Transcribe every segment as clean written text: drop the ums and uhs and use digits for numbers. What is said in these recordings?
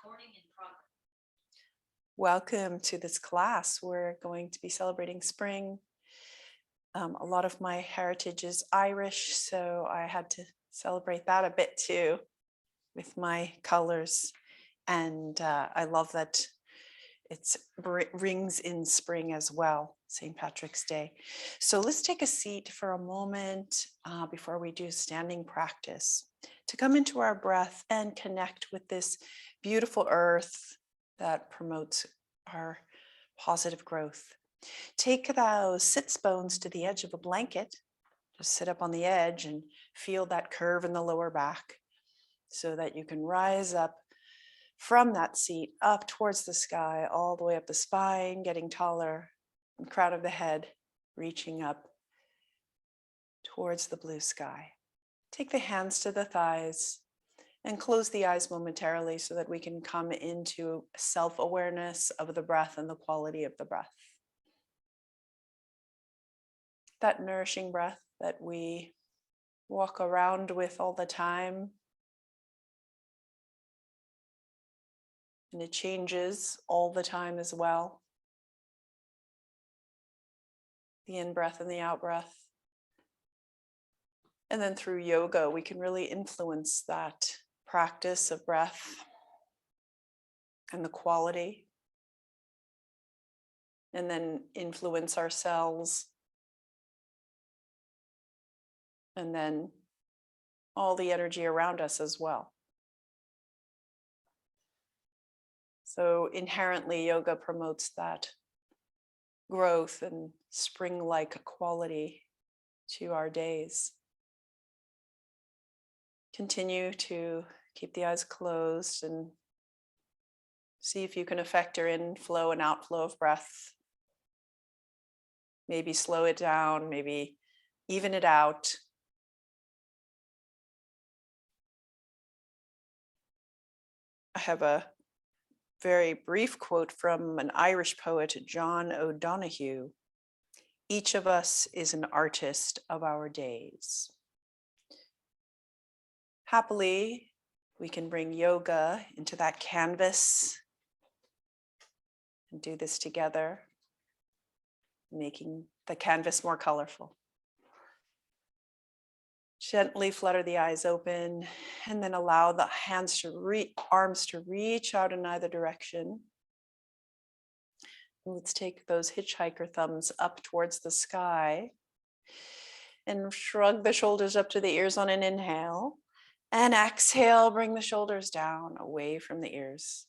Recording in progress. Welcome to this class. We're going to be celebrating spring. A lot of my heritage is Irish, so I had to celebrate that a bit too with my colors. And I love that it rings in spring as well, St. Patrick's Day. So let's take a seat for a moment before we do standing practice to come into our breath and connect with this beautiful earth that promotes our positive growth. Take those sits bones to the edge of a blanket. Just sit up on the edge and feel that curve in the lower back so that you can rise up from that seat up towards the sky, all the way up the spine, getting taller, and crown of the head reaching up towards the blue sky. Take the hands to the thighs and close the eyes momentarily so that we can come into self-awareness of the breath and the quality of the breath. That nourishing breath that we walk around with all the time. And it changes all the time as well. The in-breath and the out-breath. And then through yoga, we can really influence that practice of breath and the quality. And then influence ourselves. And then all the energy around us as well. So inherently, yoga promotes that growth and spring-like quality to our days. Continue to keep the eyes closed and see if you can affect your inflow and outflow of breath. Maybe slow it down, maybe even it out. I have a very brief quote from an Irish poet, John O'Donoghue. Each of us is an artist of our days. Happily, we can bring yoga into that canvas and do this together, making the canvas more colorful. Gently flutter the eyes open and then allow the hands to arms to reach out in either direction. And let's take those hitchhiker thumbs up towards the sky and shrug the shoulders up to the ears on an inhale. And exhale, bring the shoulders down away from the ears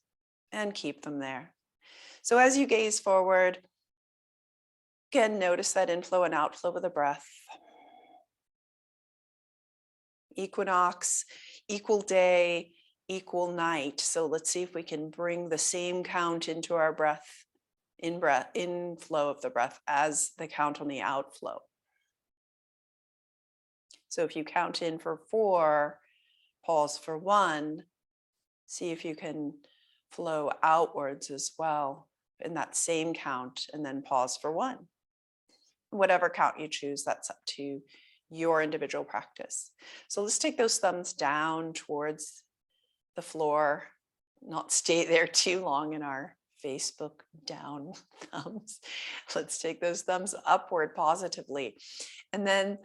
and keep them there. So as you gaze forward, again, notice that inflow and outflow of the breath. Equinox, equal day, equal night. So let's see if we can bring the same count into our breath, inflow of the breath as the count on the outflow. So if you count in for 4, pause for 1, see if you can flow outwards as well in that same count, and then pause for 1. Whatever count you choose, that's up to your individual practice. So let's take those thumbs down towards the floor, not stay there too long in our Facebook down thumbs. Let's take those thumbs upward positively. And then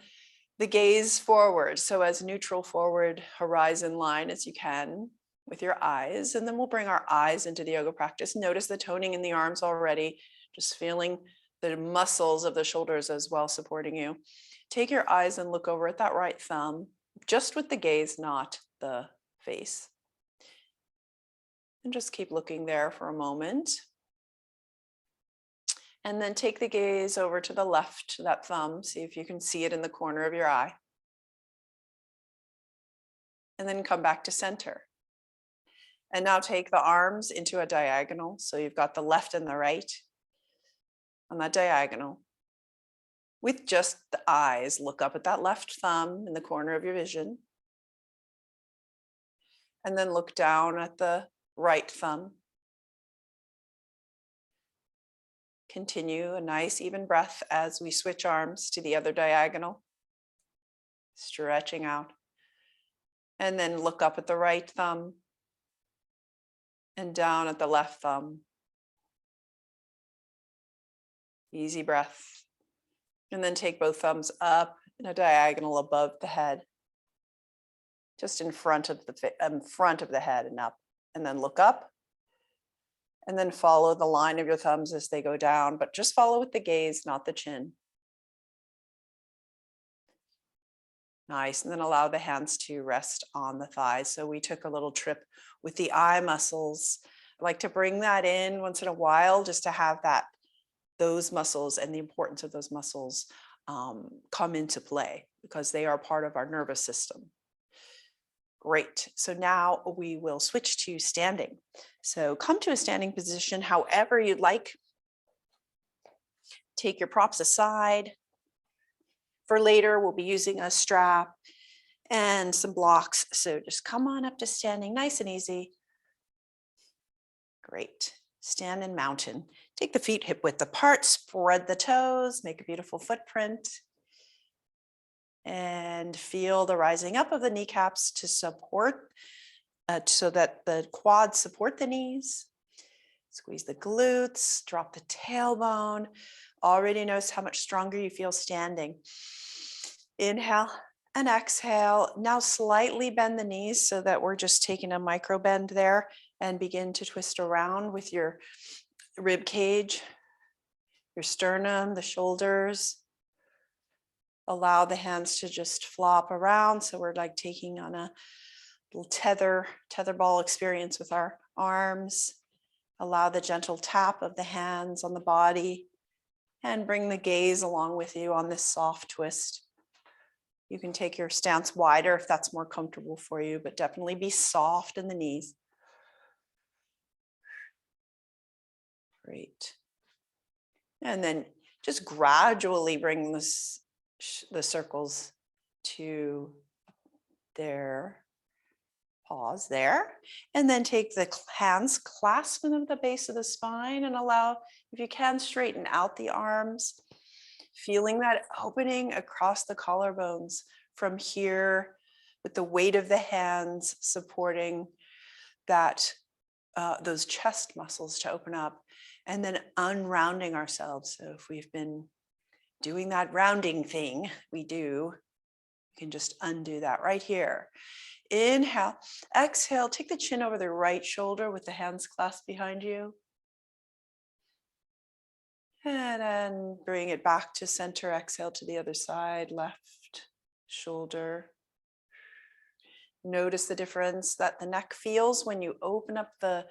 the gaze forward. So as neutral forward horizon line as you can with your eyes. And then we'll bring our eyes into the yoga practice. Notice the toning in the arms already, just feeling the muscles of the shoulders as well supporting you. Take your eyes and look over at that right thumb, just with the gaze, not the face. And just keep looking there for a moment. And then take the gaze over to the left, that thumb, see if you can see it in the corner of your eye. And then come back to center. And now take the arms into a diagonal. So you've got the left and the right on that diagonal. With just the eyes, look up at that left thumb in the corner of your vision. And then look down at the right thumb. Continue a nice even breath as we switch arms to the other diagonal. Stretching out. And then look up at the right thumb. and down at the left thumb. Easy breath. And then take both thumbs up in a diagonal above the head, just in front of the head and up. And then look up. And then follow the line of your thumbs as they go down, but just follow with the gaze, not the chin. Nice. And then allow the hands to rest on the thighs. So we took a little trip with the eye muscles. I like to bring that in once in a while just to have those muscles and the importance of those muscles come into play because they are part of our nervous system. Great. So now we will switch to standing. So come to a standing position however you'd like. Take your props aside. For later, we'll be using a strap and some blocks. So just come on up to standing, nice and easy. Great. Stand in mountain. Take the feet hip width apart, spread the toes, make a beautiful footprint. And feel the rising up of the kneecaps to support, so that the quads support the knees. Squeeze the glutes, drop the tailbone. Already notice how much stronger you feel standing. Inhale and exhale. Now slightly bend the knees so that we're just taking a micro bend there and begin to twist around with your rib cage, your sternum, the shoulders. Allow the hands to just flop around. So we're like taking on a little tether ball experience with our arms. Allow the gentle tap of the hands on the body and bring the gaze along with you on this soft twist. You can take your stance wider if that's more comfortable for you, but definitely be soft in the knees. Great. And then just gradually bring the circles to their pause there. And then take the hands, clasp them at the base of the spine and allow, if you can, straighten out the arms. Feeling that opening across the collarbones from here with the weight of the hands supporting those chest muscles to open up, and then unrounding ourselves. So if we've been doing that rounding thing, we can just undo that right here. Inhale, exhale, take the chin over the right shoulder with the hands clasped behind you. And then bring it back to center, exhale to the other side, left shoulder. Notice the difference that the neck feels when you open up the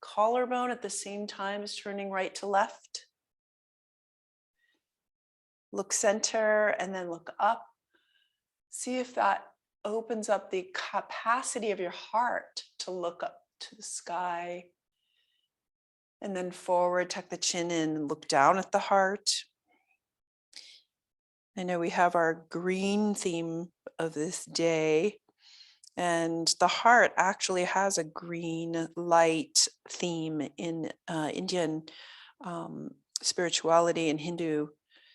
collarbone at the same time as turning right to left. Look center and then look up. See if that opens up the capacity of your heart to look up to the sky. And then forward, tuck the chin in and look down at the heart. I know we have our green theme of this day, and the heart actually has a green light theme in Indian spirituality and Hindu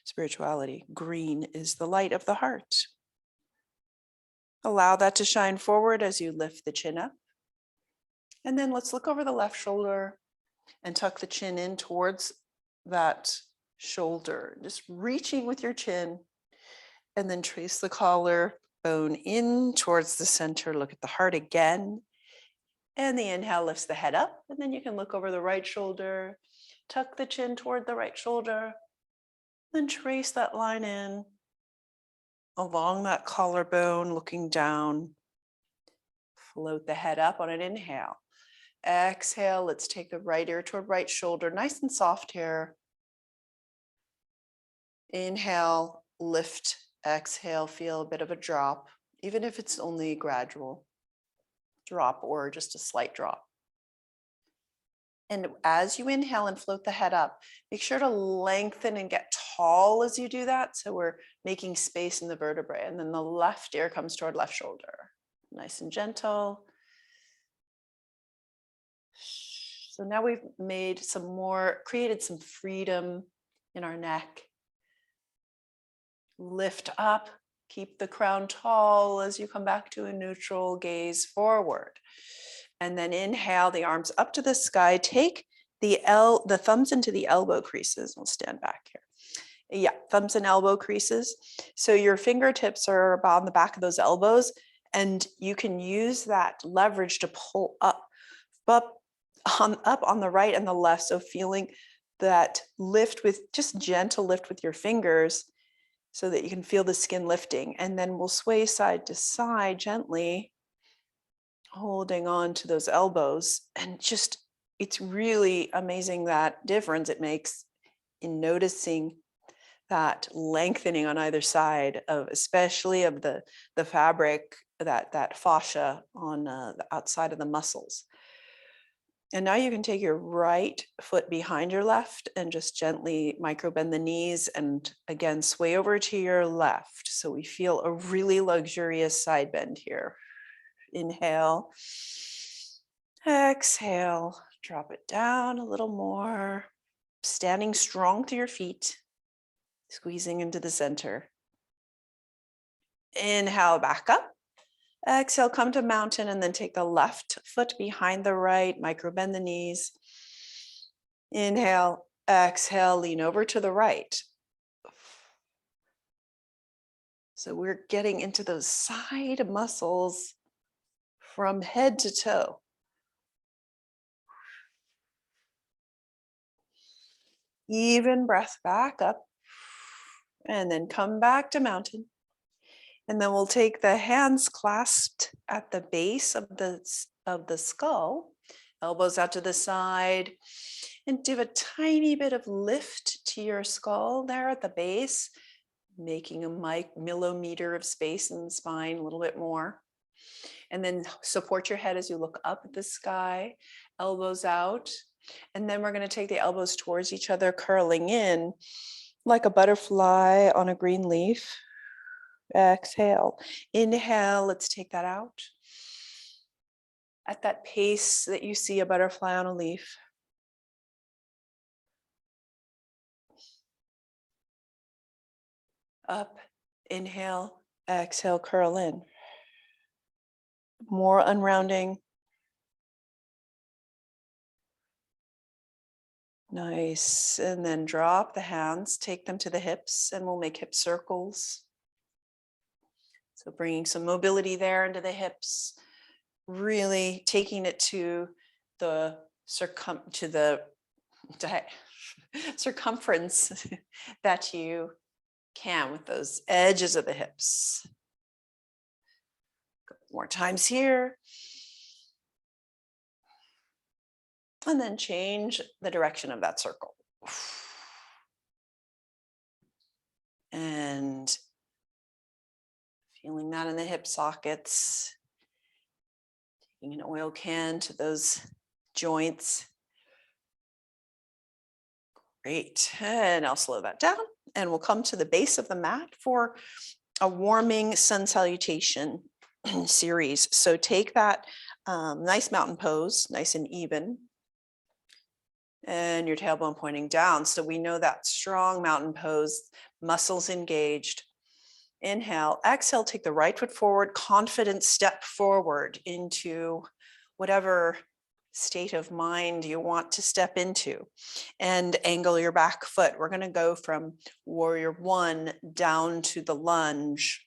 spirituality. Green is the light of the heart. Allow that to shine forward as you lift the chin up. And then let's look over the left shoulder and tuck the chin in towards that shoulder, just reaching with your chin, and then trace the collarbone in towards the center. Look at the heart again. And the inhale lifts the head up, and then you can look over the right shoulder, tuck the chin toward the right shoulder, then trace that line in along that collarbone, looking down. Float the head up on an inhale. Exhale, let's take the right ear toward right shoulder, nice and soft here. Inhale, lift, exhale, feel a bit of a drop, even if it's only a gradual drop or just a slight drop. And as you inhale and float the head up, make sure to lengthen and get tall as you do that. So we're making space in the vertebrae. And then the left ear comes toward left shoulder. Nice and gentle. So now we've created some freedom in our neck. Lift up, keep the crown tall as you come back to a neutral gaze forward. And then inhale the arms up to the sky. Take the thumbs into the elbow creases. We'll stand back here. Yeah, thumbs and elbow creases. So your fingertips are about on the back of those elbows, and you can use that leverage to pull up on the right and the left. So feeling that lift with just gentle lift with your fingers so that you can feel the skin lifting. And then we'll sway side to side gently, holding on to those elbows. And just, it's really amazing that difference it makes in noticing that lengthening on either side of, especially of the fabric, that fascia on the outside of the muscles. And now you can take your right foot behind your left and just gently micro bend the knees and again sway over to your left. So we feel a really luxurious side bend here. Inhale, exhale, drop it down a little more, standing strong to your feet, squeezing into the center. Inhale, back up. Exhale, come to mountain, and then take the left foot behind the right, micro bend the knees. Inhale, exhale, lean over to the right. So we're getting into those side muscles from head to toe. Even breath, back up, and then come back to mountain. And then we'll take the hands clasped at the base of the skull, elbows out to the side, and do a tiny bit of lift to your skull there at the base, making a millimeter of space in the spine, a little bit more. And then support your head as you look up at the sky, elbows out. And then we're going to take the elbows towards each other, curling in like a butterfly on a green leaf. Exhale. Inhale, let's take that out. At that pace that you see a butterfly on a leaf. Up, inhale, exhale, curl in. More unrounding. Nice. And then drop the hands, take them to the hips, and we'll make hip circles. So bringing some mobility there into the hips, really taking it to the circumference that you can with those edges of the hips. Couple more times here. And then change the direction of that circle. And feeling that in the hip sockets. Taking an oil can to those joints. Great. And I'll slow that down. And we'll come to the base of the mat for a warming sun salutation series. So take that nice mountain pose, nice and even. And your tailbone pointing down. So we know that strong mountain pose, muscles engaged. Inhale, exhale, take the right foot forward, confident step forward into whatever state of mind you want to step into, and angle your back foot. We're going to go from warrior one down to the lunge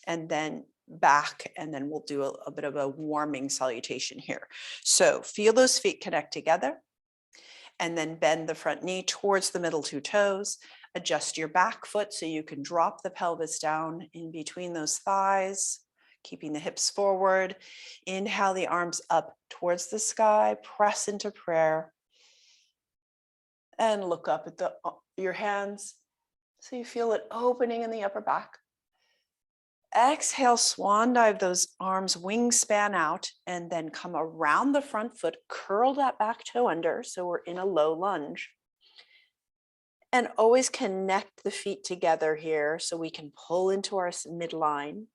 and then back, and then we'll do a bit of a warming salutation here. So feel those feet connect together, and then bend the front knee towards the middle two toes. Adjust your back foot so you can drop the pelvis down in between those thighs, keeping the hips forward. Inhale the arms up towards the sky, press into prayer, and look up at your hands so you feel it opening in the upper back. Exhale, swan dive those arms, wingspan out, and then come around the front foot, curl that back toe under so we're in a low lunge. And always connect the feet together here so we can pull into our midline.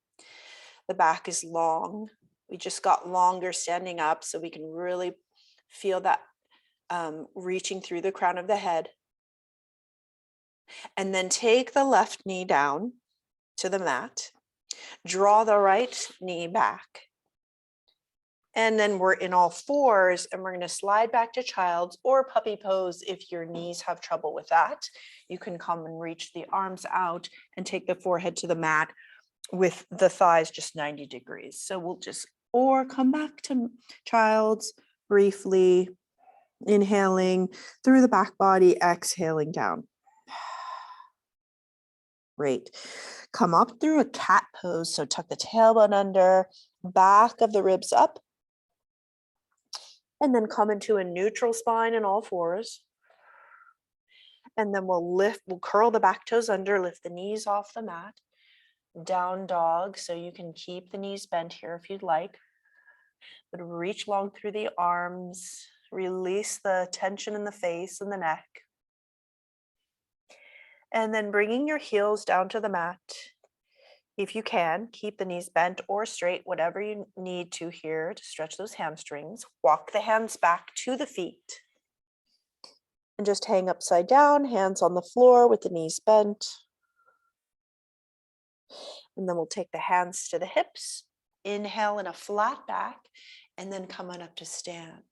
The back is long. We just got longer standing up so we can really feel that reaching through the crown of the head. And then take the left knee down to the mat. Draw the right knee back. And then we're in all fours and we're going to slide back to child's or puppy pose. If your knees have trouble with that, you can come and reach the arms out and take the forehead to the mat with the thighs just 90 degrees. So we'll just, or come back to child's briefly, inhaling through the back body, exhaling down. Great. Come up through a cat pose. So tuck the tailbone under, back of the ribs up, and then come into a neutral spine in all fours. And then we'll curl the back toes under, lift the knees off the mat, down dog. So you can keep the knees bent here if you'd like, but reach long through the arms, release the tension in the face and the neck. And then bringing your heels down to the mat. If you can, keep the knees bent or straight, whatever you need to here to stretch those hamstrings. Walk the hands back to the feet. And just hang upside down, hands on the floor with the knees bent. And then we'll take the hands to the hips. Inhale in a flat back, and then come on up to stand.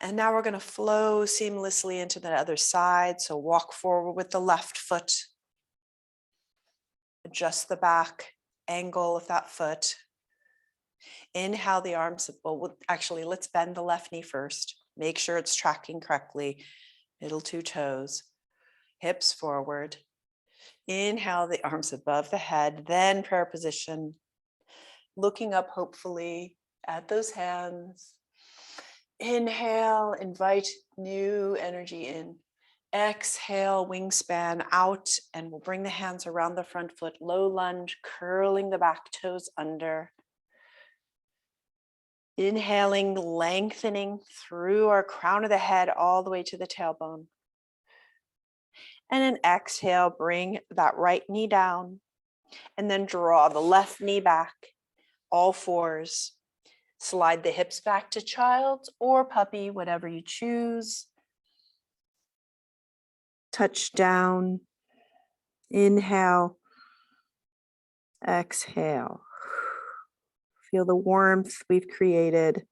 And now we're going to flow seamlessly into the other side. So walk forward with the left foot. Adjust the back angle of that foot. Inhale the arms. Well, actually, let's bend the left knee first. Make sure it's tracking correctly. Middle two toes. Hips forward. Inhale the arms above the head. Then prayer position. Looking up hopefully at those hands. Inhale, invite new energy in. Exhale, wingspan out, and we'll bring the hands around the front foot, low lunge, curling the back toes under. Inhaling, lengthening through our crown of the head all the way to the tailbone. And then exhale, bring that right knee down, and then draw the left knee back, all fours. Slide the hips back to child's or puppy, whatever you choose. Touch down. Inhale. Exhale. Feel the warmth we've created.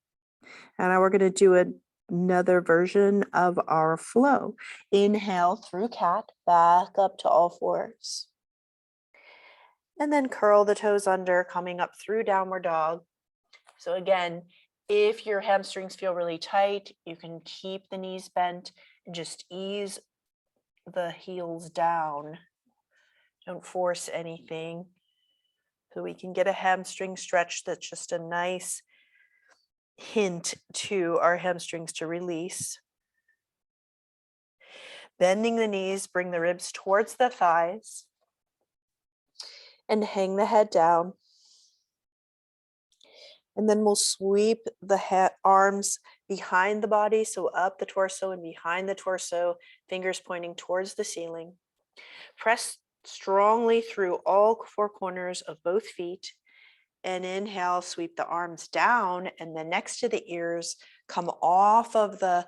And now we're going to do another version of our flow. Inhale through cat, back up to all fours. And then curl the toes under, coming up through downward dog. So again, if your hamstrings feel really tight, you can keep the knees bent and just ease the heels down. Don't force anything. So we can get a hamstring stretch that's just a nice hint to our hamstrings to release. Bending the knees, bring the ribs towards the thighs and hang the head down. And then we'll sweep the arms behind the body, so up the torso and behind the torso, fingers pointing towards the ceiling. Press strongly through all four corners of both feet. And inhale, sweep the arms down, and then next to the ears, come off of the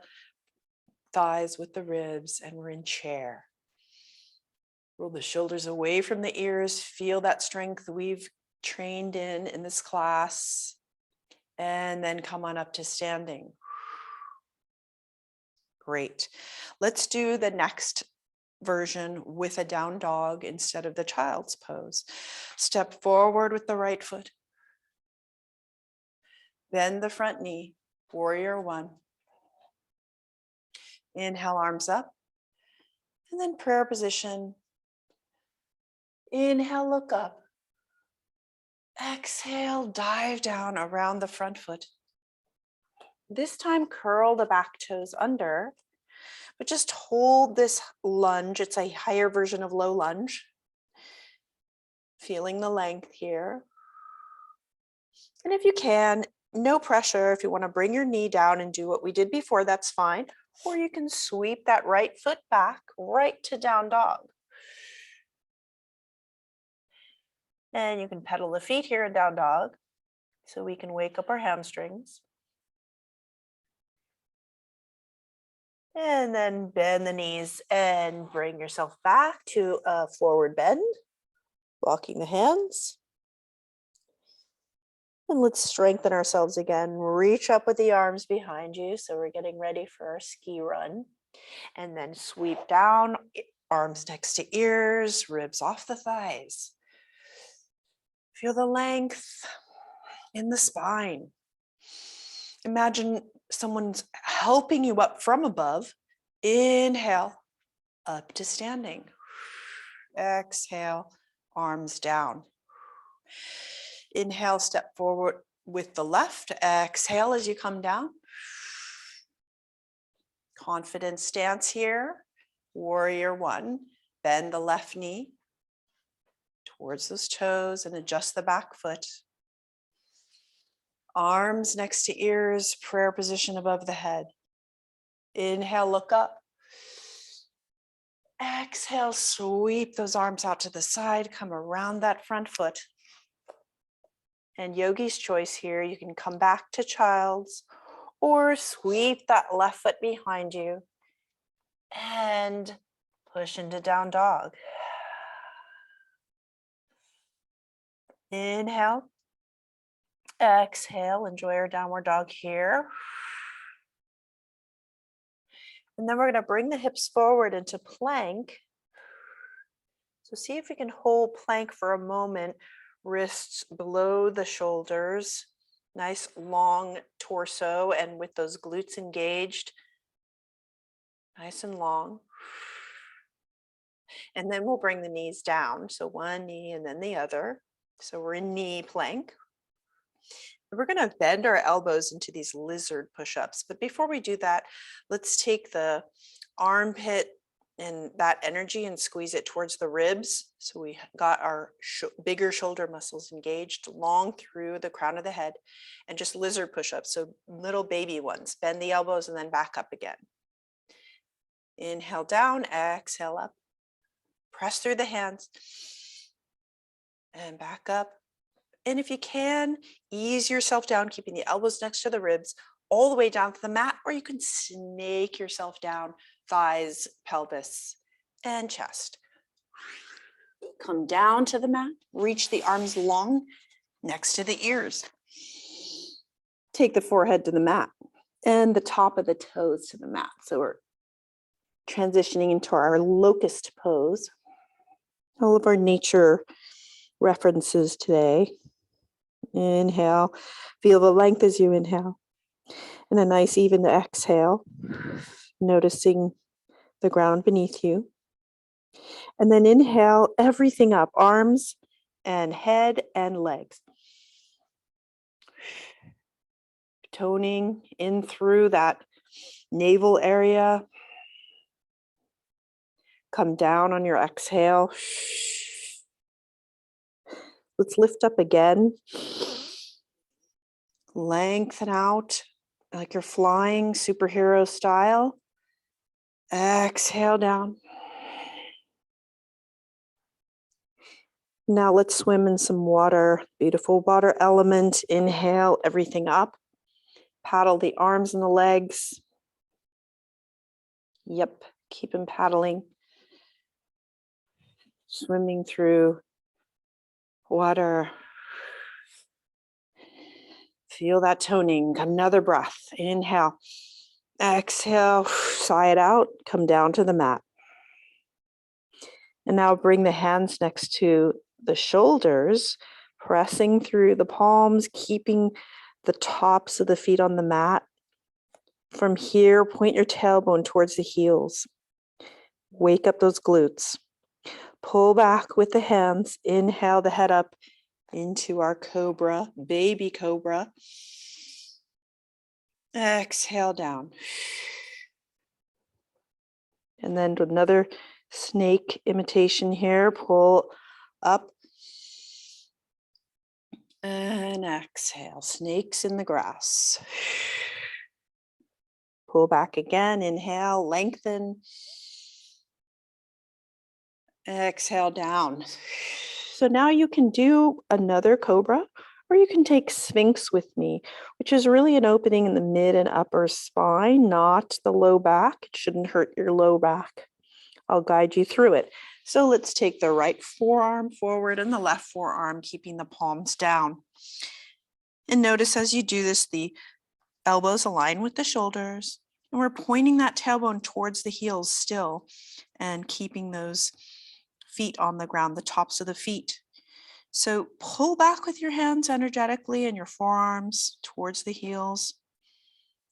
thighs with the ribs, and we're in chair. Roll the shoulders away from the ears. Feel that strength we've trained in this class. And then come on up to standing. Great. Let's do the next version with a down dog instead of the child's pose. Step forward with the right foot. Bend the front knee, warrior one. Inhale, arms up. And then prayer position. Inhale, look up. Exhale, dive down around the front foot. This time, curl the back toes under, but just hold this lunge. It's a higher version of low lunge. Feeling the length here. And if you can, no pressure. If you want to bring your knee down and do what we did before, that's fine. Or you can sweep that right foot back right to down dog. And you can pedal the feet here in down dog so we can wake up our hamstrings. And then bend the knees and bring yourself back to a forward bend, walking the hands. And let's strengthen ourselves again. Reach up with the arms behind you. So we're getting ready for our ski run. And then sweep down, arms next to ears, ribs off the thighs. Feel the length in the spine. Imagine someone's helping you up from above. Inhale, up to standing. Exhale, arms down. Inhale, step forward with the left. Exhale as you come down. Confident stance here. Warrior one. Bend the left knee towards those toes and adjust the back foot. Arms next to ears, prayer position above the head. Inhale, look up. Exhale, sweep those arms out to the side, come around that front foot. And yogi's choice here, you can come back to child's or sweep that left foot behind you and push into down dog. Inhale. Exhale, enjoy our downward dog here. And then we're going to bring the hips forward into plank. So see if you can hold plank for a moment, wrists below the shoulders, nice long torso, and with those glutes engaged, nice and long. And then we'll bring the knees down. So one knee and then the other. So we're in knee plank. We're going to bend our elbows into these lizard push-ups. But before we do that, let's take the armpit and that energy and squeeze it towards the ribs. So we got our bigger shoulder muscles engaged long through the crown of the head, and just lizard push-ups. So little baby ones. Bend the elbows and then back up again. Inhale down, exhale up. Press through the hands and back up. And if you can, ease yourself down, keeping the elbows next to the ribs, all the way down to the mat, or you can snake yourself down, thighs, pelvis, and chest. Come down to the mat, reach the arms long next to the ears. Take the forehead to the mat and the top of the toes to the mat. So we're transitioning into our locust pose. All of our nature references today. Inhale, feel the length as you inhale. And a nice even exhale, noticing the ground beneath you. And then inhale everything up, arms and head and legs. Toning in through that navel area. Come down on your exhale. Let's lift up again. Lengthen out like you're flying, superhero style. Exhale down. Now let's swim in some water. Beautiful water element. Inhale everything up. Paddle the arms and the legs. Yep, keep them paddling. Swimming through water. Feel that toning. Another breath. Inhale. Exhale. Sigh it out. Come down to the mat. And now bring the hands next to the shoulders, pressing through the palms, keeping the tops of the feet on the mat. From here, point your tailbone towards the heels. Wake up those glutes. Pull back with the hands. Inhale the head up into our cobra, baby cobra. Exhale down. And then another snake imitation here. Pull up and exhale. Snakes in the grass. Pull back again. Inhale, lengthen. Exhale down. So now you can do another cobra, or you can take Sphinx with me, which is really an opening in the mid and upper spine, not the low back. It shouldn't hurt your low back. I'll guide you through it. So let's take the right forearm forward and the left forearm, keeping the palms down. And notice as you do this, the elbows align with the shoulders, and we're pointing that tailbone towards the heels still and keeping those feet on the ground, the tops of the feet. So pull back with your hands energetically and your forearms towards the heels.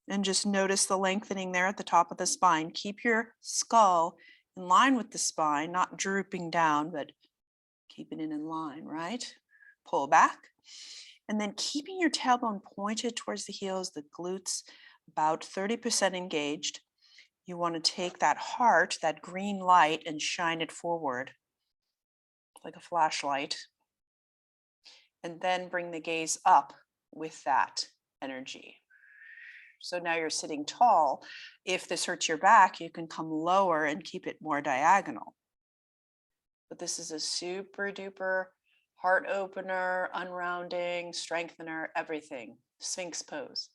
And just notice the lengthening there at the top of the spine. Keep your skull in line with the spine, not drooping down, but keeping it in line, right? Pull back. And then keeping your tailbone pointed towards the heels, the glutes about 30% engaged. You want to take that heart, that green light, and shine it forward like a flashlight. And then bring the gaze up with that energy. So now you're sitting tall. If this hurts your back, you can come lower and keep it more diagonal. But this is a super duper heart opener, unrounding, strengthener, everything. Sphinx pose.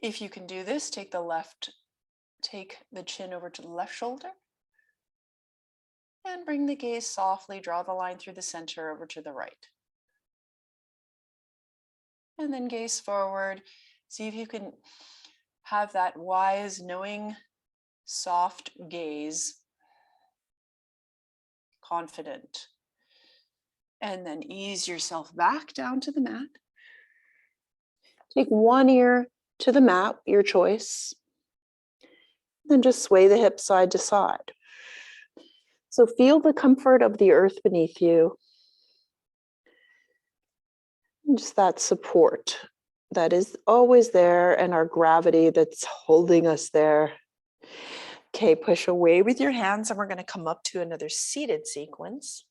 If you can do this, take the chin over to the left shoulder and bring the gaze softly, draw the line through the center over to the right. And then gaze forward. See if you can have that wise, knowing, soft gaze, confident. And then ease yourself back down to the mat. Take one ear to the mat, your choice. Then just sway the hips side to side. So feel the comfort of the earth beneath you. And just that support that is always there, and our gravity that's holding us there. Okay, push away with your hands, and we're going to come up to another seated sequence.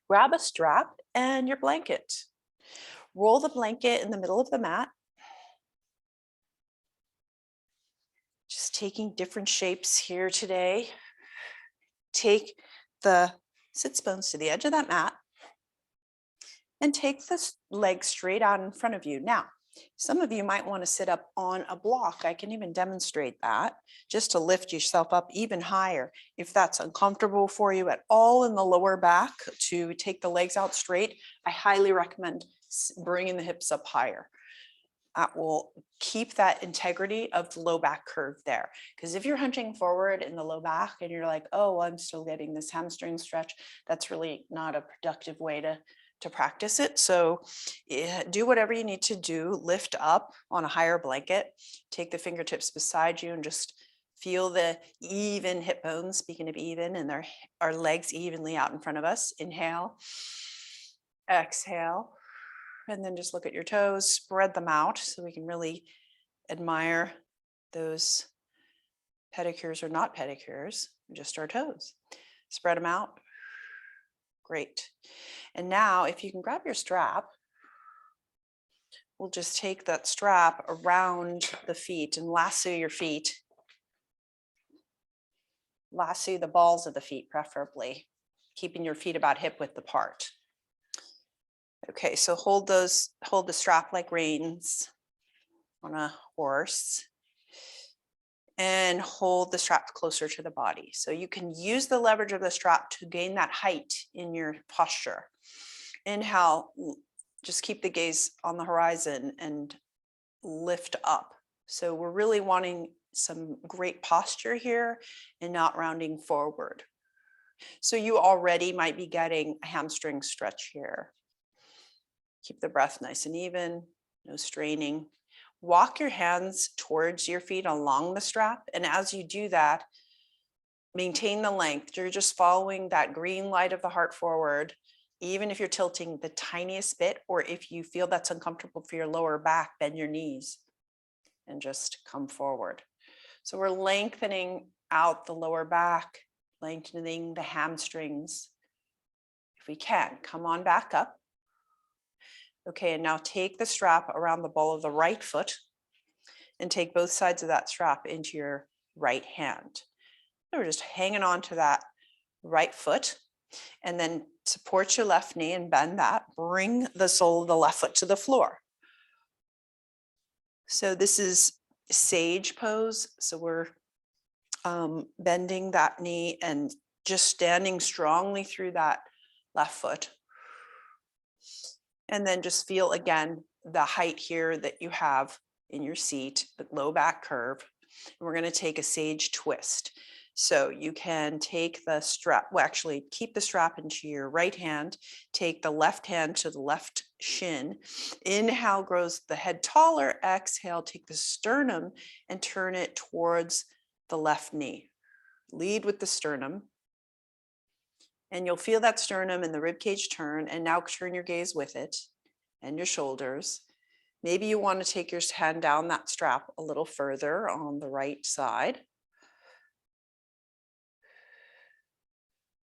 Grab a strap and your blanket. Roll the blanket in the middle of the mat. Just taking different shapes here today. Take the sits bones to the edge of that mat and take the legs straight out in front of you. Now, some of you might want to sit up on a block. I can even demonstrate that just to lift yourself up even higher. If that's uncomfortable for you at all in the lower back to take the legs out straight, I highly recommend bringing the hips up higher. That will keep that integrity of the low back curve there. Because if you're hunching forward in the low back and you're like, oh, I'm still getting this hamstring stretch, that's really not a productive way to practice it. So do whatever you need to do. Lift up on a higher blanket, take the fingertips beside you and just feel the even hip bones, speaking of even, and our legs evenly out in front of us. Inhale, exhale, and then just look at your toes, spread them out so we can really admire those pedicures or not pedicures, just our toes. Spread them out. Great. And now if you can grab your strap, we'll just take that strap around the feet and lasso your feet. Lasso the balls of the feet, preferably, keeping your feet about hip width apart. Okay, so hold the strap like reins on a horse and hold the strap closer to the body. So you can use the leverage of the strap to gain that height in your posture. Inhale, just keep the gaze on the horizon and lift up. So we're really wanting some great posture here and not rounding forward. So you already might be getting a hamstring stretch here. Keep the breath nice and even, no straining. Walk your hands towards your feet along the strap. And as you do that, maintain the length. You're just following that green light of the heart forward, even if you're tilting the tiniest bit, or if you feel that's uncomfortable for your lower back, bend your knees and just come forward. So we're lengthening out the lower back, lengthening the hamstrings. If we can, come on back up. Okay, and now take the strap around the ball of the right foot and take both sides of that strap into your right hand. So we're just hanging on to that right foot, and then support your left knee and bend that. Bring the sole of the left foot to the floor. So this is sage pose. So we're bending that knee and just standing strongly through that left foot. And then just feel again the height here that you have in your seat, the low back curve. And we're going to take a sage twist. So you can take the strap, well, actually keep the strap into your right hand, take the left hand to the left shin. Inhale, grows the head taller. Exhale, take the sternum and turn it towards the left knee. Lead with the sternum. And you'll feel that sternum and the rib cage turn. And now turn your gaze with it and your shoulders. Maybe you want to take your hand down that strap a little further on the right side.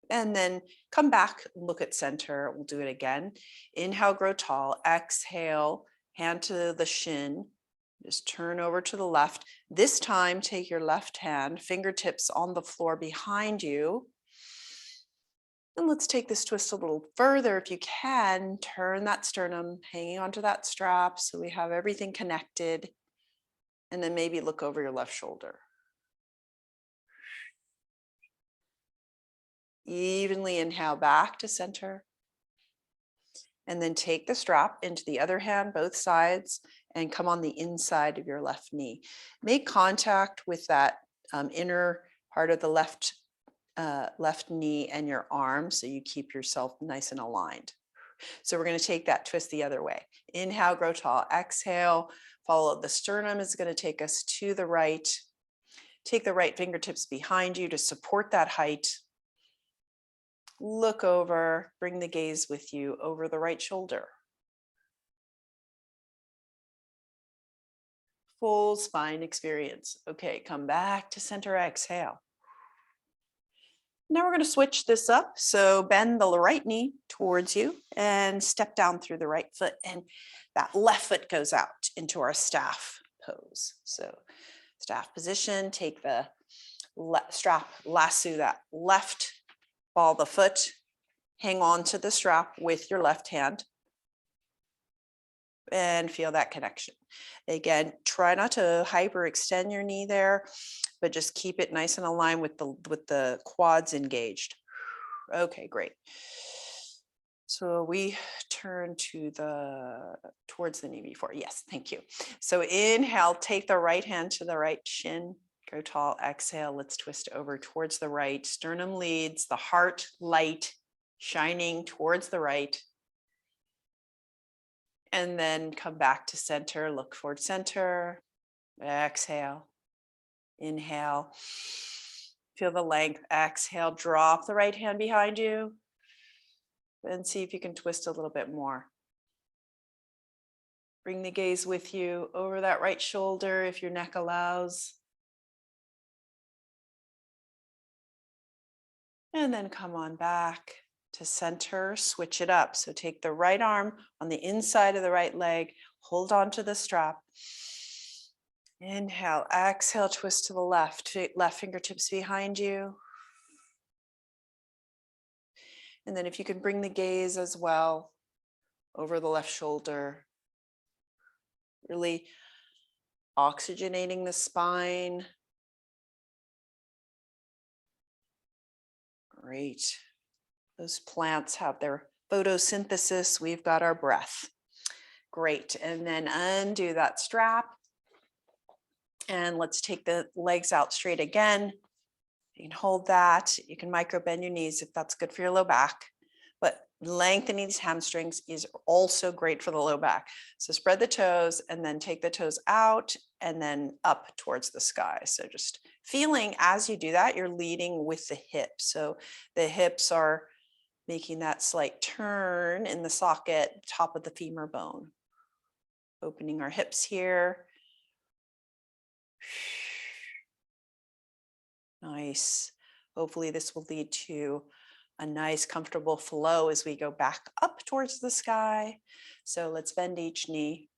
And then come back, look at center. We'll do it again. Inhale, grow tall. Exhale, hand to the shin. Just turn over to the left. This time, take your left hand, fingertips on the floor behind you. And let's take this twist a little further. If you can, turn that sternum, hanging onto that strap so we have everything connected. And then maybe look over your left shoulder. Evenly inhale back to center. And then take the strap into the other hand, both sides, and come on the inside of your left knee. Make contact with that inner part of the left knee and your arm so you keep yourself nice and aligned. So we're going to take that twist the other way. Inhale, grow tall. Exhale, follow the sternum is going to take us to the right. Take the right fingertips behind you to support that height. Look over, bring the gaze with you over the right shoulder. Full spine experience. Okay, come back to center, exhale. Now we're going to switch this up. So bend the right knee towards you and step down through the right foot. And that left foot goes out into our staff pose. So staff position, take the strap, lasso that left ball the foot, hang on to the strap with your left hand and feel that connection. Again, try not to hyperextend your knee there, but just keep it nice and aligned with the quads engaged. Okay, great. So we turn towards the knee before. Yes, thank you. So inhale, take the right hand to the right shin, go tall, exhale, let's twist over towards the right. Sternum leads, the heart light, shining towards the right. And then come back to center, look toward center, exhale, inhale, feel the length, exhale, drop the right hand behind you and see if you can twist a little bit more. Bring the gaze with you over that right shoulder if your neck allows. And then come on back to center, switch it up. So take the right arm on the inside of the right leg, hold on to the strap. Inhale, exhale, twist to the left fingertips behind you. And then if you can bring the gaze as well over the left shoulder, really oxygenating the spine. Great. Those plants have their photosynthesis. We've got our breath. Great. And then undo that strap. And let's take the legs out straight again. You can hold that. You can micro bend your knees if that's good for your low back. But lengthening these hamstrings is also great for the low back. So spread the toes and then take the toes out and then up towards the sky. So just feeling as you do that, you're leading with the hips. So the hips are making that slight turn in the socket, top of the femur bone. Opening our hips here. Nice. Hopefully this will lead to a nice comfortable flow as we go back up towards the sky. So let's bend each knee.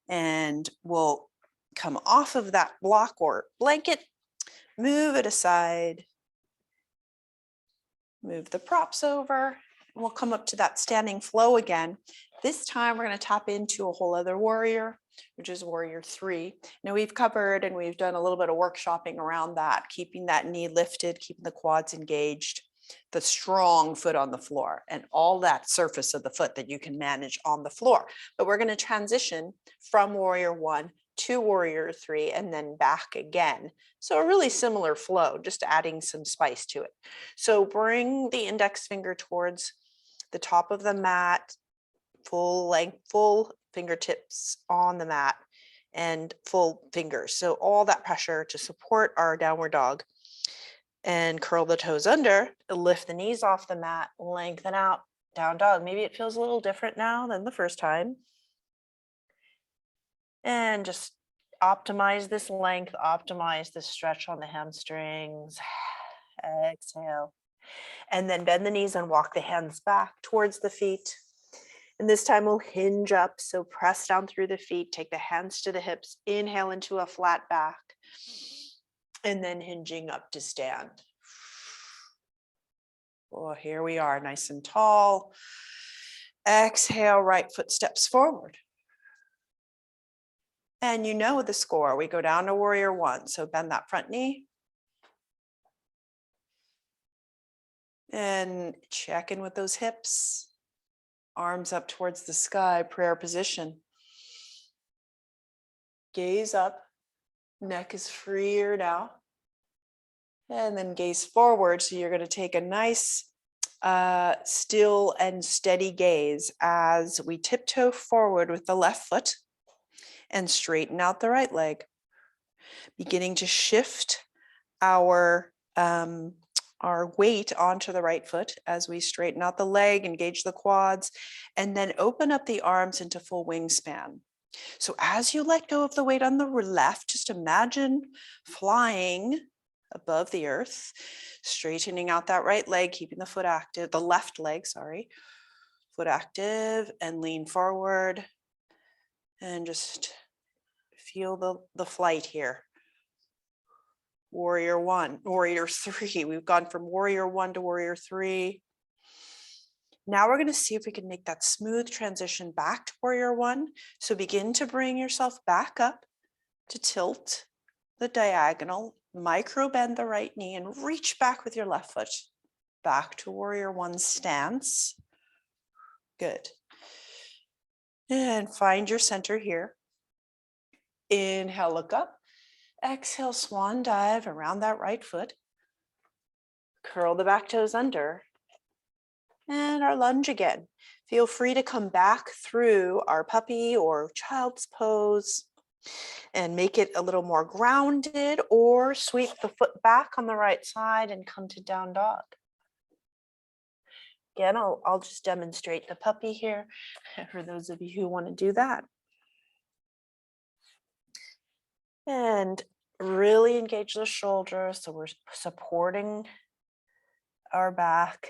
And we'll come off of that block or blanket, move it aside, move the props over, and we'll come up to that standing flow again. This time we're going to tap into a whole other warrior, which is warrior 3. Now we've covered and we've done a little bit of workshopping around that, keeping that knee lifted, keeping the quads engaged. the strong foot on the floor and all that surface of the foot that you can manage on the floor. But we're going to transition from warrior one to warrior three and then back again. So a really similar flow, just adding some spice to it. So bring the index finger towards the top of the mat, full length, full fingertips on the mat and full fingers. So all that pressure to support our downward dog. And curl the toes under, lift the knees off the mat, lengthen out, down dog. Maybe it feels a little different now than the first time. And just optimize this length, optimize this stretch on the hamstrings. Exhale. And then bend the knees and walk the hands back towards the feet. And this time we'll hinge up. So press down through the feet, take the hands to the hips, inhale into a flat back. And then hinging up to stand. Well, here we are, nice and tall. Exhale, right foot steps forward. And you know the score. We go down to warrior one. So bend that front knee. And check in with those hips. Arms up towards the sky, prayer position. Gaze up. Neck is freer now. And then gaze forward. So you're going to take a nice still and steady gaze as we tiptoe forward with the left foot and straighten out the right leg. Beginning to shift our weight onto the right foot as we straighten out the leg, engage the quads, and then open up the arms into full wingspan. So as you let go of the weight on the left, just imagine flying above the earth, straightening out that right leg, keeping the foot active, the left leg, sorry, foot active, and lean forward and just feel the flight here. Warrior one, warrior three. We've gone from warrior one to warrior three. Now we're going to see if we can make that smooth transition back to warrior one. So begin to bring yourself back up to tilt the diagonal, micro bend the right knee and reach back with your left foot back to warrior one stance. Good. And find your center here. Inhale, look up. Exhale, swan dive around that right foot. Curl the back toes under. And our lunge again. Feel free to come back through our puppy or child's pose and make it a little more grounded, or sweep the foot back on the right side and come to down dog. Again, I'll just demonstrate the puppy here for those of you who want to do that. And really engage the shoulders so we're supporting our back.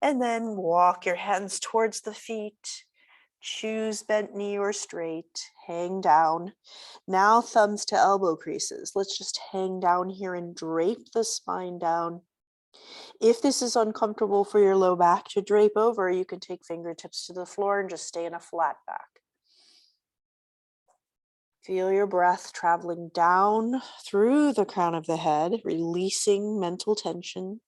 And then walk your hands towards the feet. Choose bent knee or straight. Hang down. Now thumbs to elbow creases. Let's just hang down here and drape the spine down. If this is uncomfortable for your low back to drape over, you can take fingertips to the floor and just stay in a flat back. Feel your breath traveling down through the crown of the head, releasing mental tension.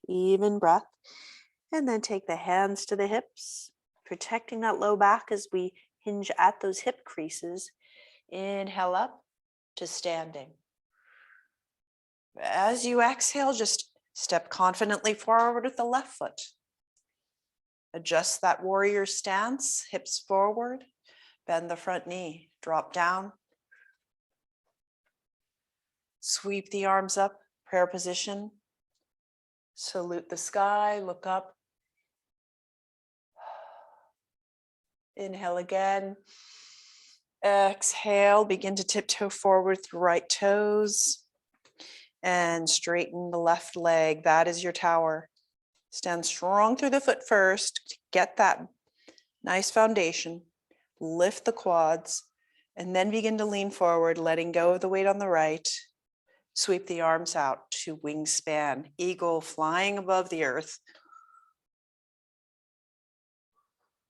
Even breath. And then take the hands to the hips, protecting that low back as we hinge at those hip creases. Inhale up to standing. As you exhale, just step confidently forward with the left foot. Adjust that warrior stance, hips forward, bend the front knee, drop down. Sweep the arms up, prayer position. Salute the sky, look up. Inhale again. Exhale, begin to tiptoe forward through right toes and straighten the left leg. That is your tower. Stand strong through the foot first to get that nice foundation. Lift the quads and then begin to lean forward, letting go of the weight on the right. Sweep the arms out to wingspan, eagle flying above the earth.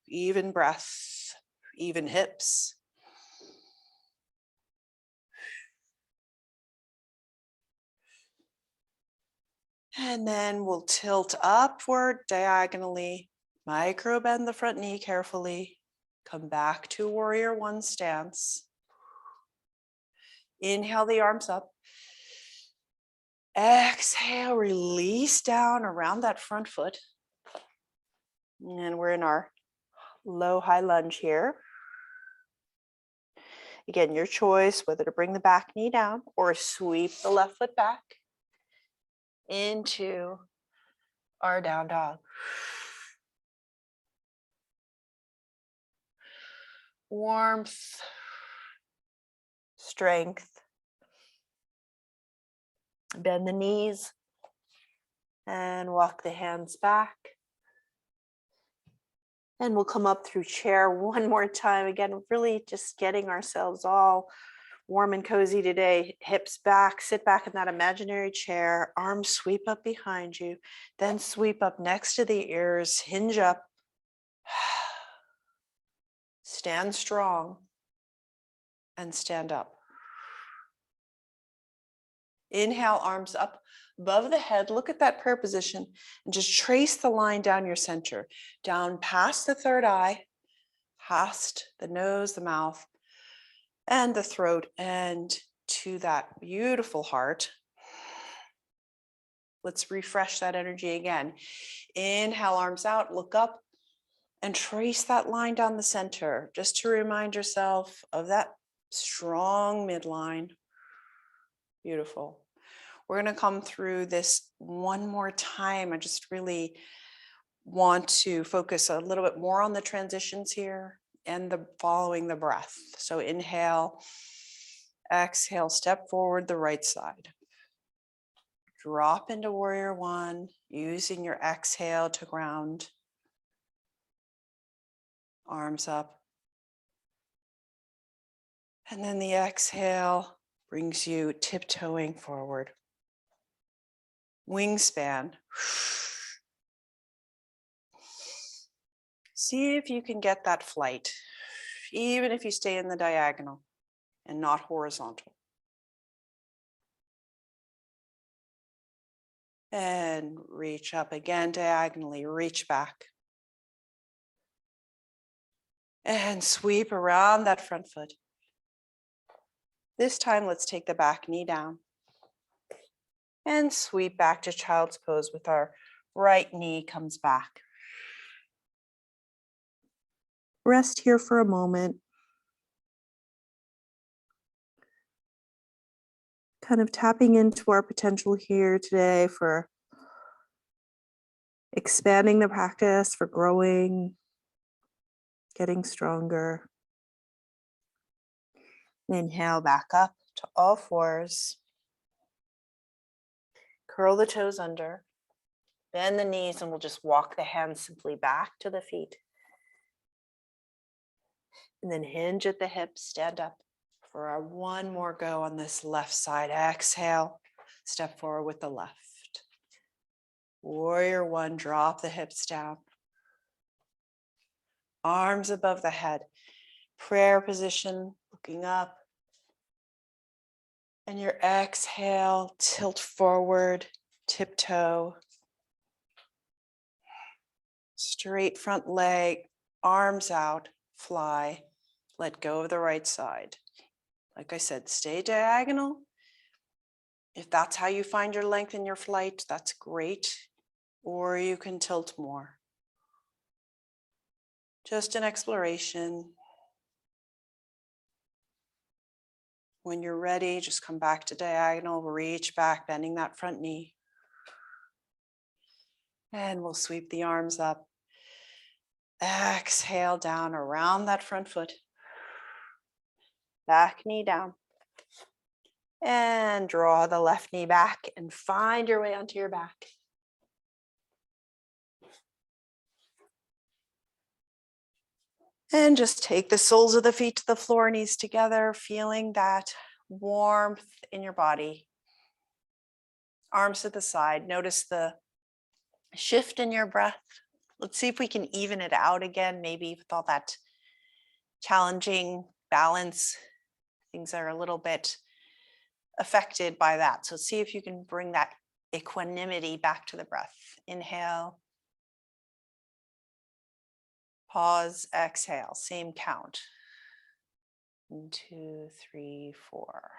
Even breath, even hips. And then we'll tilt upward diagonally, micro bend the front knee carefully. Come back to warrior one stance. Inhale the arms up. Exhale, release down around that front foot. And we're in our low high lunge here. Again, your choice whether to bring the back knee down or sweep the left foot back into our down dog. Warmth, strength. Bend the knees and walk the hands back. And we'll come up through chair one more time. Again, really just getting ourselves all warm and cozy today. Hips back, sit back in that imaginary chair, arms sweep up behind you, then sweep up next to the ears, hinge up, stand strong, and stand up. Inhale, arms up above the head. Look at that prayer position and just trace the line down your center, down past the third eye, past the nose, the mouth, and the throat, and to that beautiful heart. Let's refresh that energy again. Inhale, arms out, look up, and trace that line down the center, just to remind yourself of that strong midline. Beautiful. We're going to come through this one more time. I just really want to focus a little bit more on the transitions here and the following the breath. So inhale, exhale, step forward the right side. Drop into warrior one, using your exhale to ground. Arms up. And then the exhale brings you tiptoeing forward. Wingspan. See if you can get that flight, even if you stay in the diagonal and not horizontal. And reach up again diagonally, reach back. And sweep around that front foot. This time, let's take the back knee down. And sweep back to child's pose with our right knee comes back. Rest here for a moment. Kind of tapping into our potential here today for expanding the practice, for growing, getting stronger. Inhale back up to all fours. Curl the toes under. Bend the knees and we'll just walk the hands simply back to the feet. And then hinge at the hips, stand up for our one more go on this left side. Exhale, step forward with the left. Warrior one, drop the hips down. Arms above the head. Prayer position, looking up. And your exhale, tilt forward, tiptoe. Straight front leg, arms out, fly. Let go of the right side. Like I said, stay diagonal. If that's how you find your length in your flight, that's great. Or you can tilt more. Just an exploration. When you're ready, just come back to diagonal, reach back, bending that front knee. And we'll sweep the arms up. Exhale down around that front foot. Back knee down. And draw the left knee back and find your way onto your back. And just take the soles of the feet to the floor, knees together, feeling that warmth in your body. Arms to the side. Notice the shift in your breath. Let's see if we can even it out again, maybe with all that challenging balance. Things are a little bit affected by that. So see if you can bring that equanimity back to the breath. Inhale, pause, exhale, same count. 1, 2, 3, 4.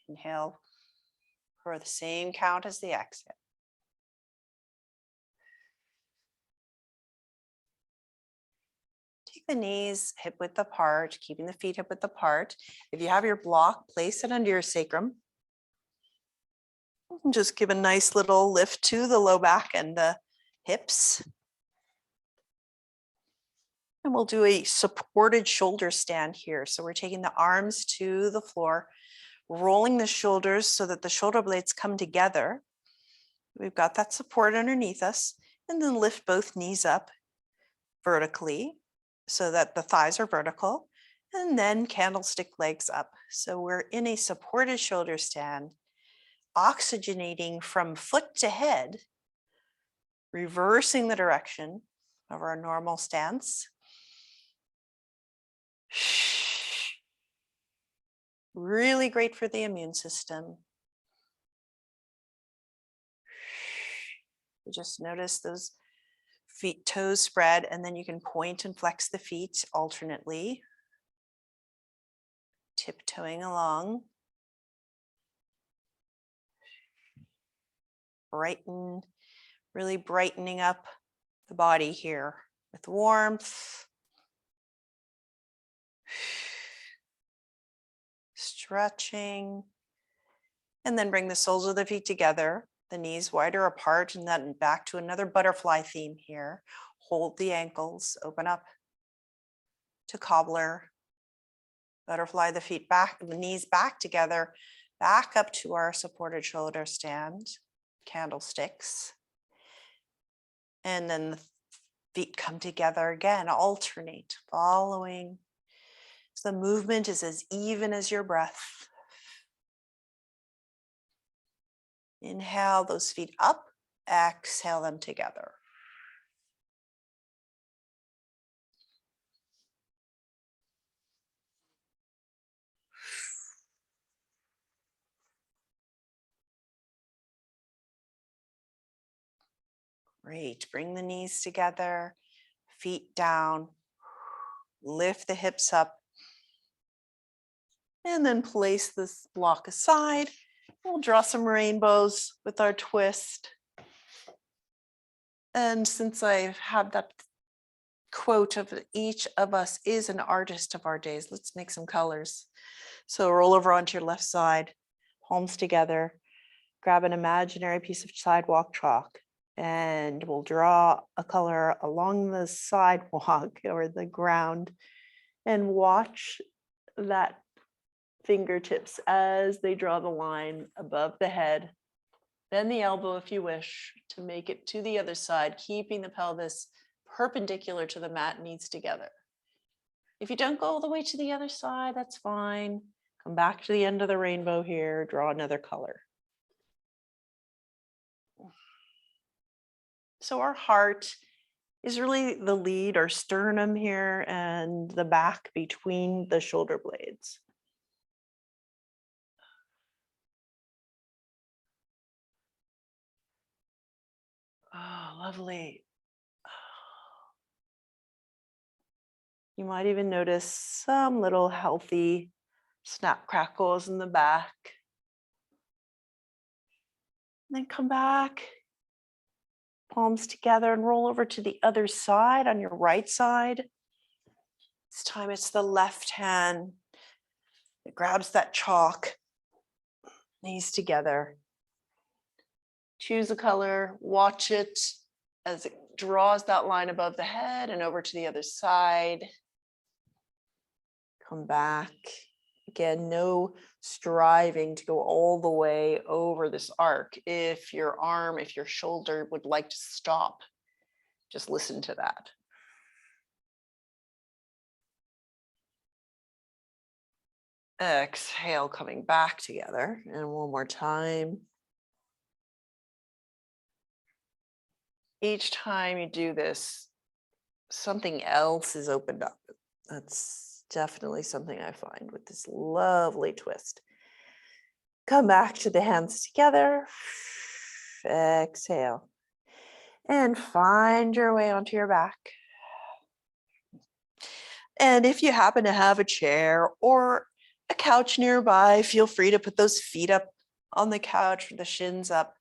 Inhale for the same count as the exhale. Take the knees hip width apart, keeping the feet hip width apart. If you have your block, place it under your sacrum. And just give a nice little lift to the low back and the hips. And we'll do a supported shoulder stand here. So we're taking the arms to the floor, rolling the shoulders so that the shoulder blades come together. We've got that support underneath us, and then lift both knees up vertically so that the thighs are vertical, and then candlestick legs up. So we're in a supported shoulder stand, oxygenating from foot to head, reversing the direction of our normal stance. Really great for the immune system. Just notice those feet, toes spread, and then you can point and flex the feet alternately, tiptoeing along. Brighten, really brightening up the body here with warmth. Stretching. And then bring the soles of the feet together, the knees wider apart, and then back to another butterfly theme here. Hold the ankles, open up to cobbler. Butterfly the feet back, the knees back together, back up to our supported shoulder stand, candlesticks. And then the feet come together again, alternate, following. So the movement is as even as your breath. Inhale those feet up, exhale them together. Great, bring the knees together, feet down, lift the hips up, and then place this block aside. We'll draw some rainbows with our twist. And since I have that quote of each of us is an artist of our days, let's make some colors. So roll over onto your left side, palms together, grab an imaginary piece of sidewalk chalk, and we'll draw a color along the sidewalk or the ground and watch that fingertips as they draw the line above the head. Bend the elbow if you wish to make it to the other side, keeping the pelvis perpendicular to the mat, knees together. If you don't go all the way to the other side, that's fine. Come back to the end of the rainbow here, draw another color. So our heart is really the lead, our sternum here, and the back between the shoulder blades. Oh, lovely. You might even notice some little healthy snap crackles in the back. And then come back, palms together, and roll over to the other side on your right side. This time it's the left hand that grabs that chalk, knees together. Choose a color, watch it as it draws that line above the head and over to the other side. Come back. Again, no striving to go all the way over this arc. If your arm, if your shoulder would like to stop, just listen to that. Exhale, coming back together. And one more time. Each time you do this, something else is opened up. That's definitely something I find with this lovely twist. Come back to the hands together. Exhale. And find your way onto your back. And if you happen to have a chair or a couch nearby, feel free to put those feet up on the couch, the shins up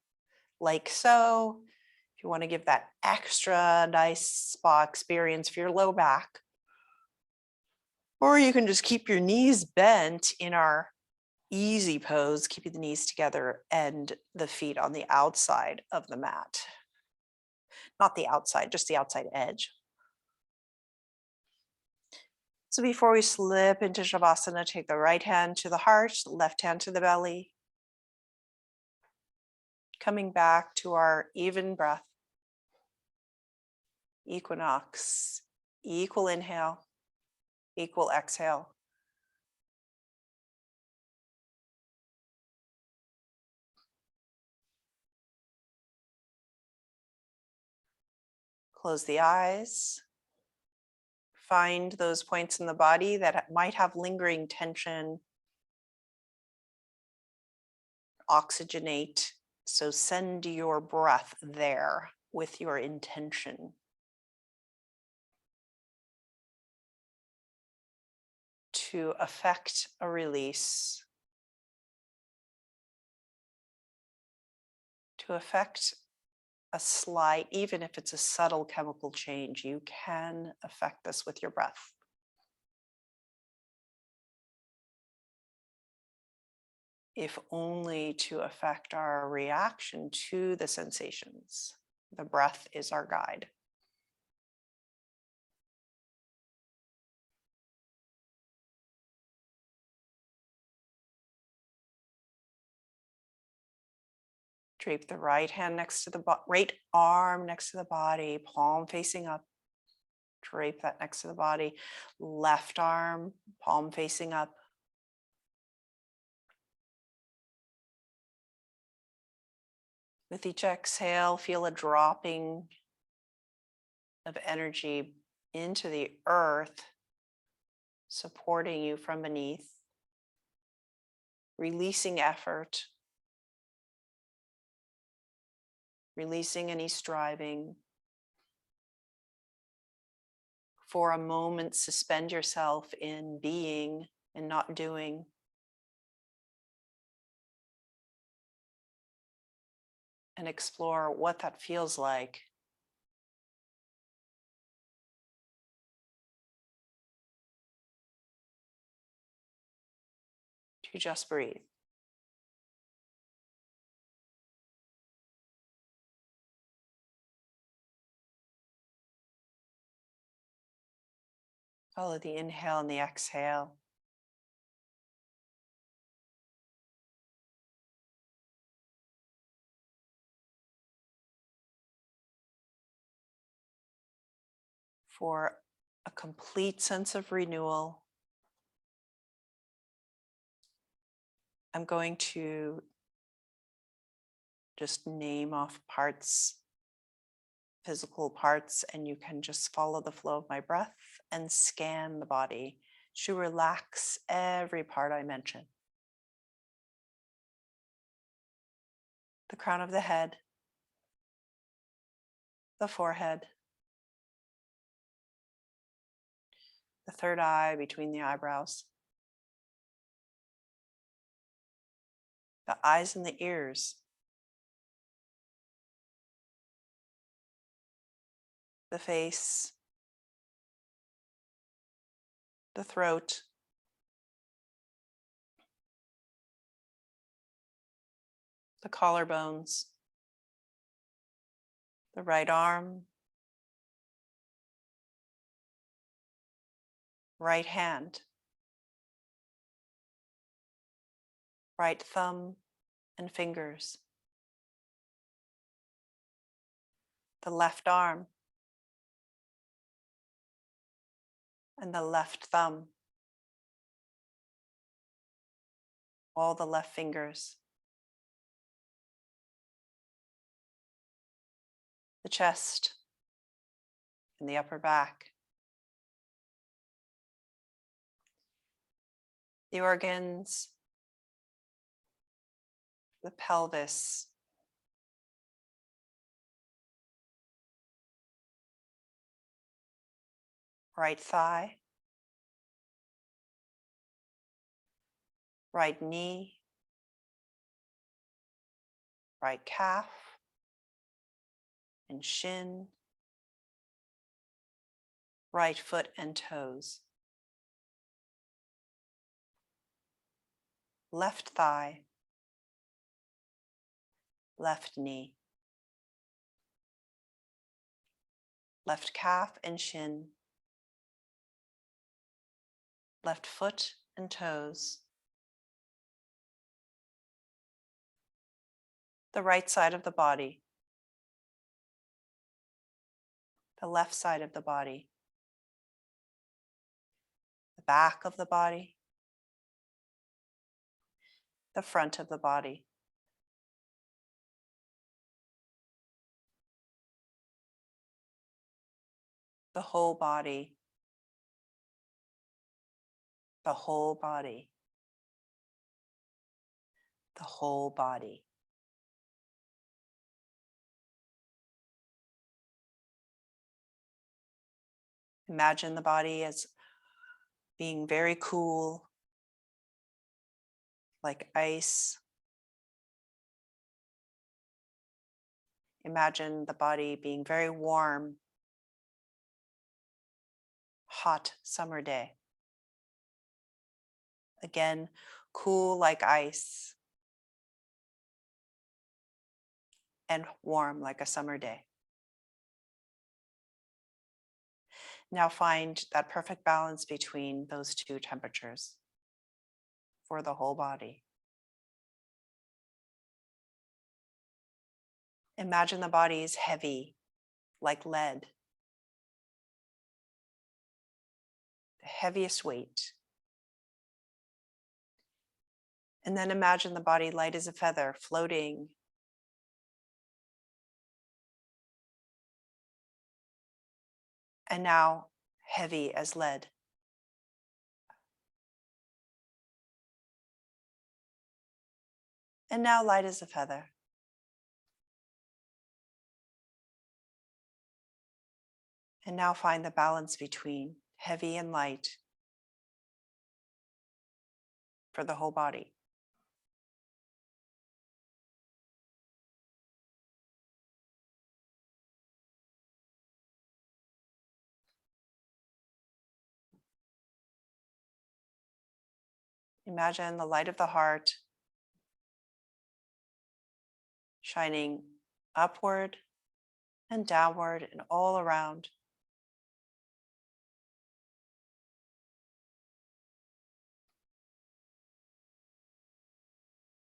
like so. If you want to give that extra nice spa experience for your low back. Or you can just keep your knees bent in our easy pose, keeping the knees together and the feet on the outside of the mat. Not the outside, just the outside edge. So before we slip into Shavasana, take the right hand to the heart, left hand to the belly. Coming back to our even breath. Equinox, equal inhale, equal exhale. Close the eyes. Find those points in the body that might have lingering tension. Oxygenate. So send your breath there with your intention. To affect a release. To affect a slight, even if it's a subtle chemical change, you can affect this with your breath. If only to affect our reaction to the sensations. The breath is our guide. Drape the right hand next to the right arm next to the body, palm facing up. Drape that next to the body. Left arm, palm facing up. With each exhale, feel a dropping of energy into the earth, supporting you from beneath, releasing effort, releasing any striving. For a moment, suspend yourself in being and not doing. And explore what that feels like. To just breathe. Follow the inhale and the exhale. For a complete sense of renewal, I'm going to just name off parts, physical parts, and you can just follow the flow of my breath and scan the body to relax every part I mention. The crown of the head, the forehead, the third eye between the eyebrows, the eyes and the ears, the face, the throat, the collarbones, the right arm, right hand, right thumb and fingers, the left arm and the left thumb, all the left fingers, the chest and the upper back, the organs, the pelvis, right thigh, right knee, right calf and shin, right foot and toes, left thigh, left knee, left calf and shin, left foot and toes, the right side of the body, the left side of the body, the back of the body, the front of the body, the whole body, the whole body, the whole body. Imagine the body as being very cool, like ice. Imagine the body being very warm, hot summer day. Again, cool like ice and warm like a summer day. Now find that perfect balance between those two temperatures for the whole body. Imagine the body is heavy like lead, the heaviest weight. And then imagine the body light as a feather, floating. And now heavy as lead. And now light as a feather. And now find the balance between heavy and light for the whole body. Imagine the light of the heart shining upward and downward and all around.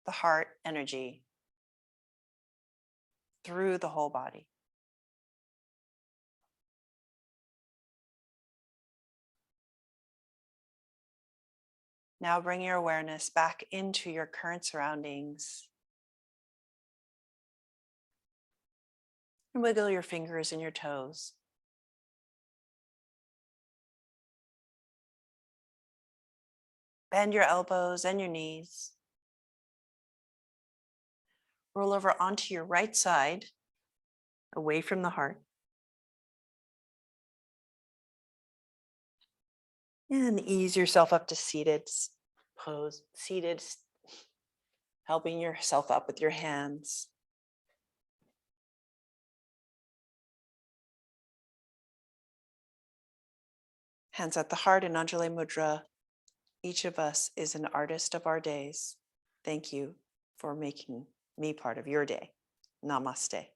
The heart energy through the whole body. Now bring your awareness back into your current surroundings. And wiggle your fingers and your toes. Bend your elbows and your knees. Roll over onto your right side, away from the heart. And ease yourself up to seated pose, helping yourself up with your hands. Hands at the heart in Anjali Mudra. Each of us is an artist of our days. Thank you for making me part of your day. Namaste.